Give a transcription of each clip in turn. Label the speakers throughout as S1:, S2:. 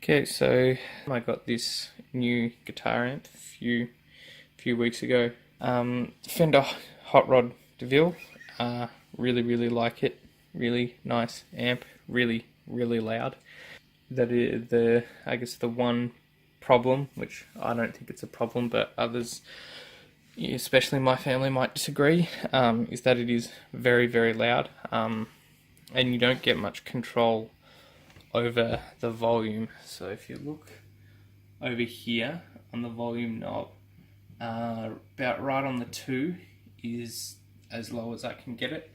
S1: Okay, so I got this new guitar amp a few weeks ago. Fender Hot Rod Deville. Really like it. Really nice amp. Really loud. That is I guess the one problem, which I don't think it's a problem, but others, especially my family, might disagree, is that it is very loud, and you don't get much control over the volume. So if you look over here on the volume knob, about right on the 2 is as low as I can get it.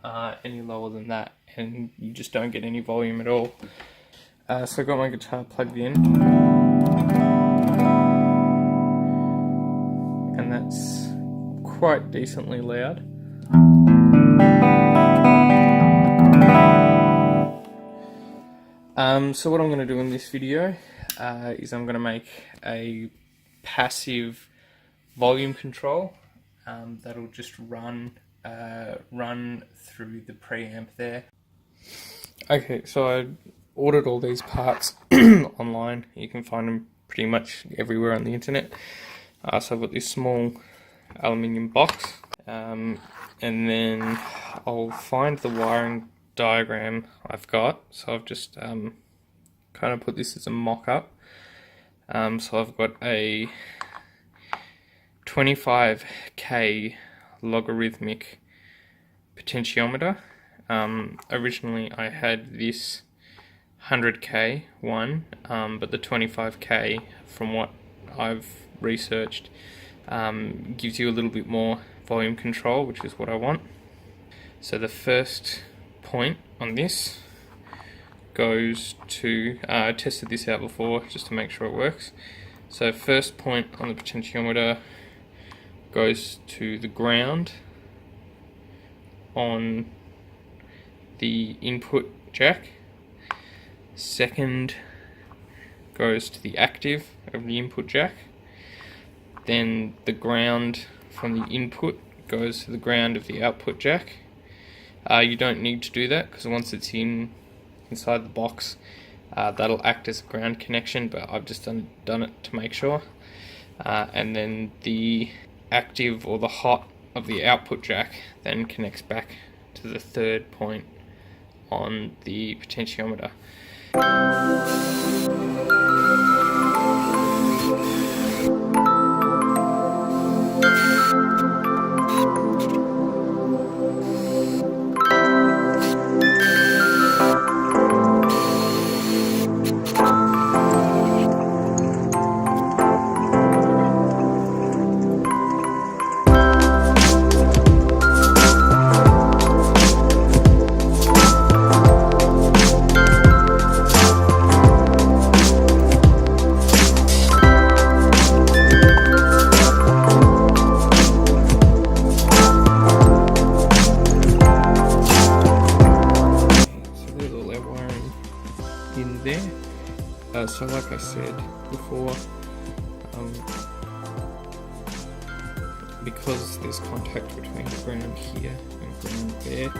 S1: Any lower than that and you just don't get any volume at all. So I got my guitar plugged in, and that's quite decently loud. So what I'm going to do in this video is I'm going to make a passive volume control that'll just run through the preamp there. Okay, so I ordered all these parts online. You can find them pretty much everywhere on the internet. So I've got this small aluminium box, and then I'll find the wiring diagram I've got. So I've just kind of put this as a mock-up. So I've got a 25k logarithmic potentiometer. Originally I had this 100k one, but the 25k, from what I've researched, gives you a little bit more volume control, which is what I want. So the first point on this goes to, I tested this out before just to make sure it works. So first point on the potentiometer goes to the ground on the input jack. Second goes to the active of the input jack. Then the ground from the input goes to the ground of the output jack. You don't need to do that because once it's inside the box, that'll act as a ground connection, but I've just done it to make sure. And then the active or the hot of the output jack then connects back to the third point on the potentiometer. In there. So like I said before, because there's contact between the ground here and ground there, you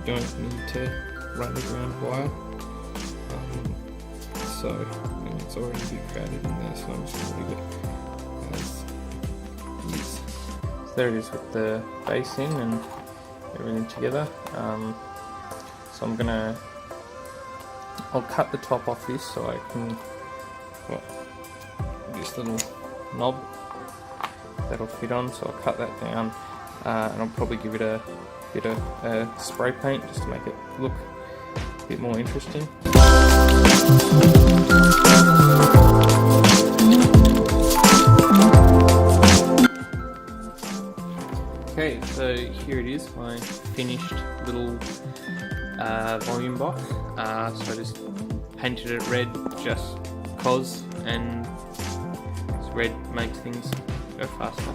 S1: don't need to run the ground wire. And it's already a bit crowded in there, so I'm just going to leave it as is. So there it is with the bass in and everything together. So I'll cut the top off this so I can, this little knob that'll fit on, so I'll cut that down, and I'll probably give it a bit of spray paint just to make it look a bit more interesting. Okay, so here it is, my finished little volume box. So I just painted it red just cause, and red makes things go faster.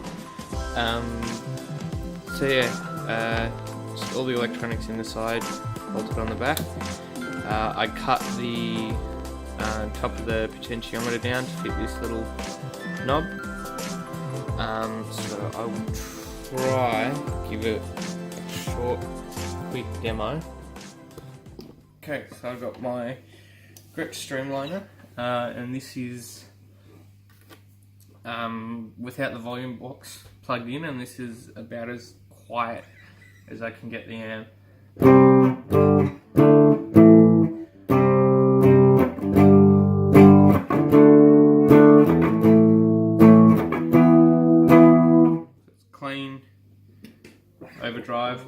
S1: So yeah, just all the electronics in the side, bolted on the back. I cut the top of the potentiometer down to fit this little knob. So I will try give it a short, quick demo. Okay, so I've got my Gretsch streamliner, and this is without the volume box plugged in, and this is about as quiet as I can get the amp. It's clean, overdrive.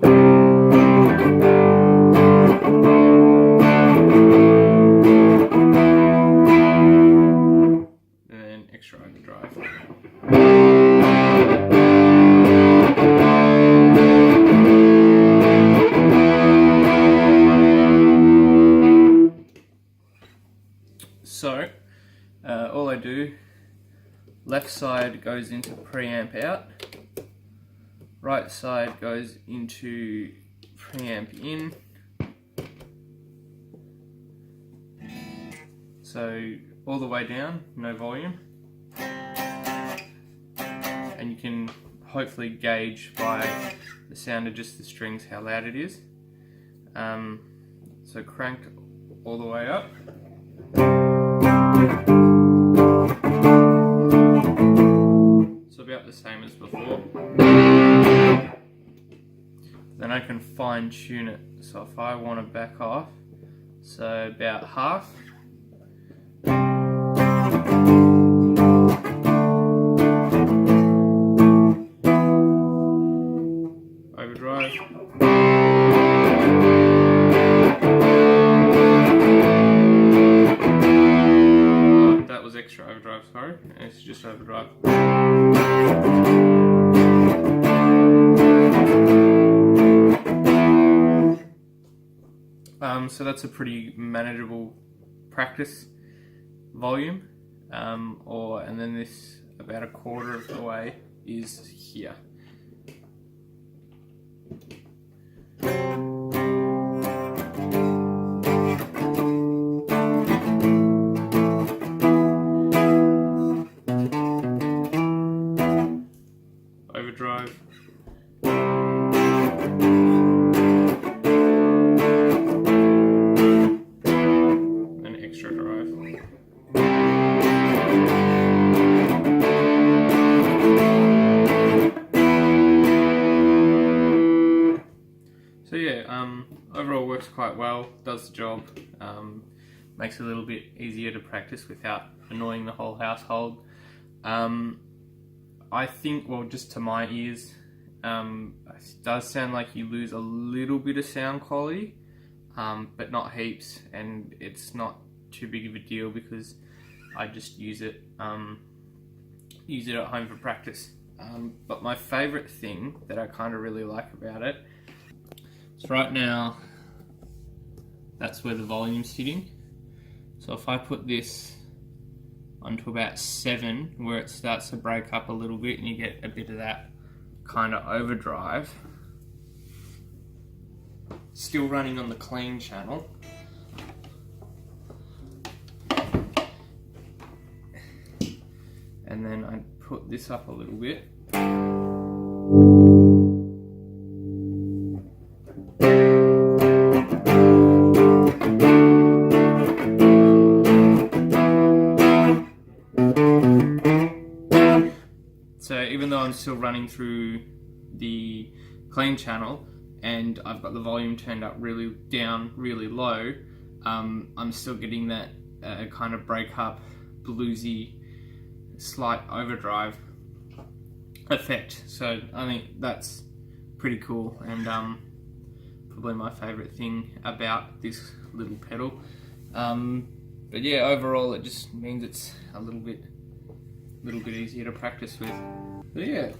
S1: Extra overdrive. So, all I do, left side goes into preamp out, right side goes into preamp in. So, all the way down, no volume. And you can hopefully gauge by the sound of just the strings how loud it is. So cranked all the way up. So about the same as before. Then I can fine tune it. So if I want to back off, so about half. Overdrive. That was extra overdrive, sorry. It's just overdrive. So that's a pretty manageable practice volume. And then this, about a quarter of the way, is here. Overdrive. And extra drive. So yeah, overall works quite well, does the job, makes it a little bit easier to practice without annoying the whole household. I think, well, just to my ears, it does sound like you lose a little bit of sound quality, but not heaps, and it's not too big of a deal because I just use it at home for practice. But my favourite thing that I kind of really like about it, so right now, that's where the volume's sitting. So if I put this onto about 7, where it starts to break up a little bit and you get a bit of that kind of overdrive, still running on the clean channel. And then I put this up a little bit. So even though I'm still running through the clean channel and I've got the volume turned up really down, really low, I'm still getting that kind of break up, bluesy, slight overdrive effect. So I think that's pretty cool, and probably my favourite thing about this little pedal. But yeah, overall it just means it's a little bit easier to practice with. But yeah,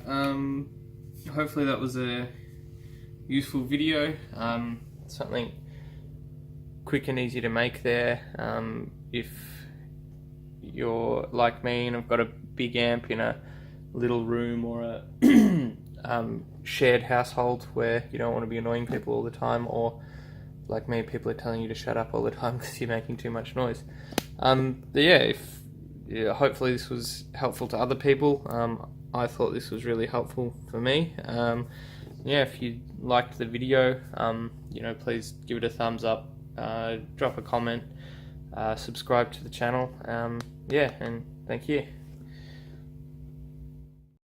S1: hopefully that was a useful video. Something quick and easy to make there. If you're like me and have got a big amp in a little room or a shared household where you don't want to be annoying people all the time, or like me, people are telling you to shut up all the time because you're making too much noise. But yeah, hopefully this was helpful to other people. I thought this was really helpful for me. Yeah, if you liked the video, please give it a thumbs up, drop a comment, subscribe to the channel. Yeah, and thank you.